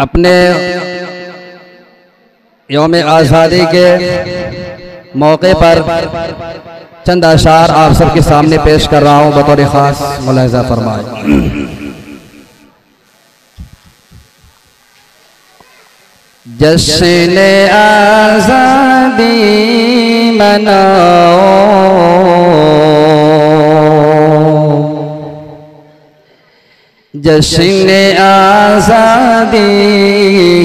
अपने यौम आज़ादी के मौके पर चंद अशार आप सबके सामने पेश कर रहा हूँ, बतौर ख़ास मुलाहिज़ा फरमाए। जश्न आज़ादी मनाओ, जश्न आज़ादी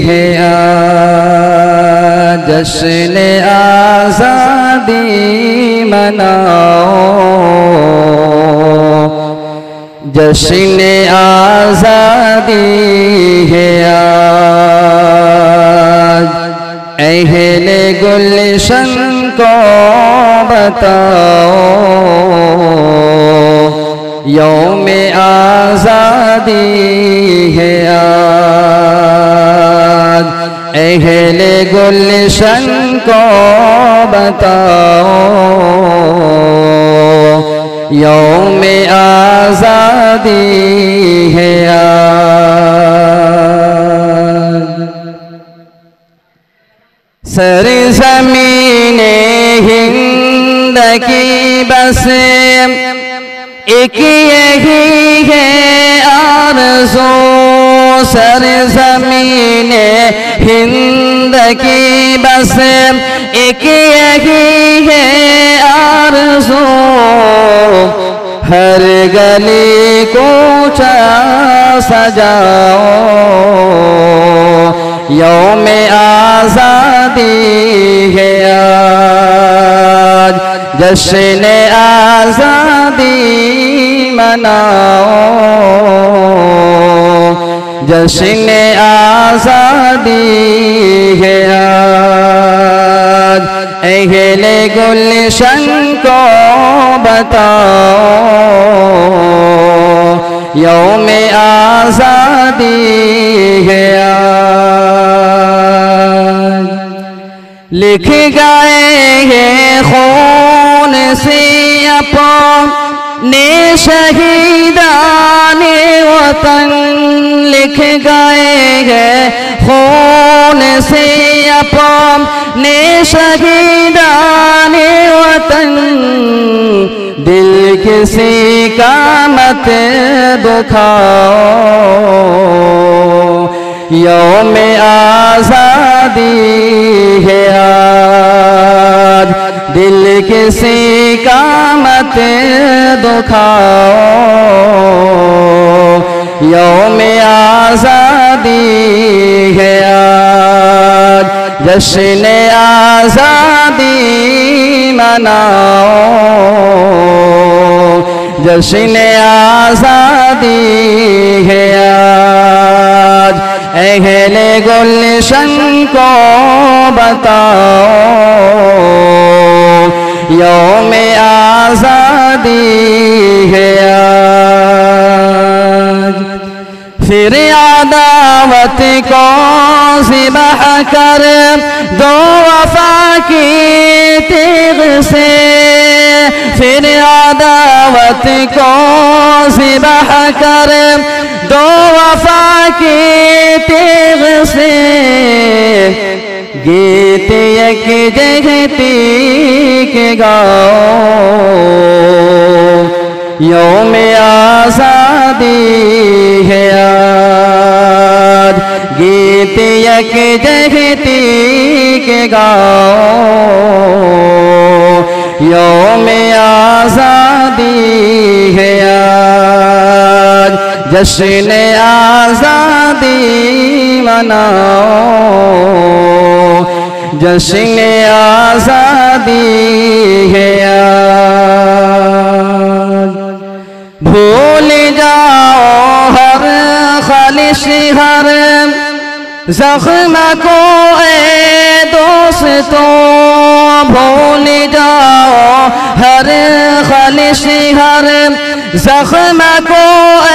है आज, जश्न आज़ादी मनाओ, जश्न आज़ादी है आज। अहले गुलशन को बताओ, यौम आज़ादी है आज। अहले गुलशन को बताओ, यौम आज़ादी है आज। सरज़मीने हिंद की बस एक यही है आरज़ू, सरज़मीने हिंद की बस एक यही है आरज़ू। हर गली कूचा सजाओ, यौम आज़ादी है आज। जश्न आज़ादी मनाओ, जश्न आज़ादी है आज। अहले गुलशन को बताओ, यौम आज़ादी है आज। लिख गए हैं खून से अपने शहीदाने वतन, लिख गए हैं खून से अपने शहीदाने वतन। दिल किसी का मत दुखाओ, यौम आज़ादी है आज। दिल किसी का मत दुखाओ, यौम आज़ादी है आज। जश्न आज़ादी मनाओ, जश्न आज़ादी है आज। अहले गुलशन को बताओ, यौम आज़ादी है आज। फिर अदावत को ज़िबह कर दो वफ़ा की तीर से, फिर अदावत को ज़िबह कर दो वफ़ा की तीर से। गीत एक जगती के गाओ, यौम आज़ादी है आज। गीत एक जगती के गाओ, यौम आज़ादी है आज। जश्न आज़ादी मनाओ, जश्न आज़ादी है आज। भूल जाओ हर ख़ालिश हर ज़ख्म को ए दोस्तों, भूल जाओ हर ख़ालिश हर ज़ख्म को ए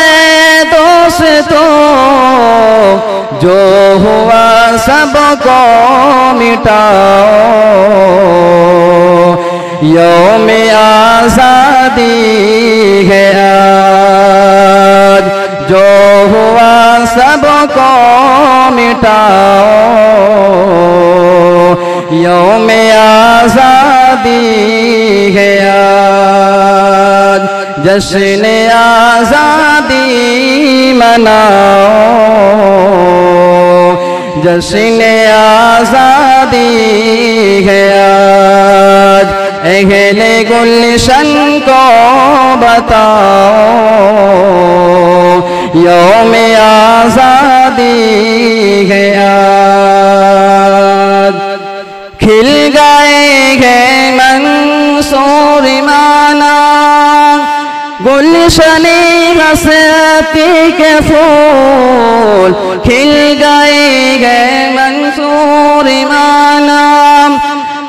दोस्तों। जो हुआ सबको मिटाओ, यौम आज़ादी है आज। जो हुआ सबको मिटाओ, यौम आज़ादी है आज, जश्न आज़ादी मनाओ, जश्न आज़ादी है आज। अहले गुलशन को बताओ, यौम आज़ादी है आज। खिल गए हैं मंसूर माना, गुलशने हसती के फूल, खिल गए हैं मंसूर माना,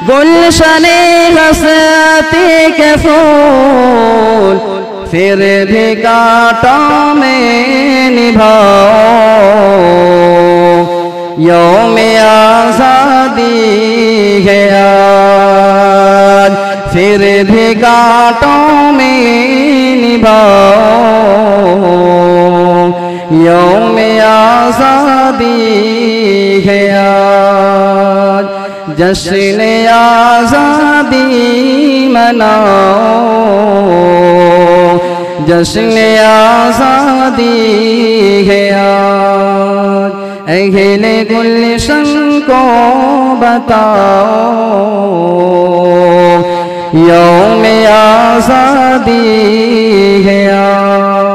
गुलशने हसती के फूल, फिर भी कांटों में निभाओ, यौम आज़ादी है आज, फिर भी कांटों में निभाओ, यौम आज़ादी है आज, जश्न आज़ादी मनाओ, जश्न आज़ादी है आज। अहले गुलशन को बताओ, यौम आज़ादी है आज।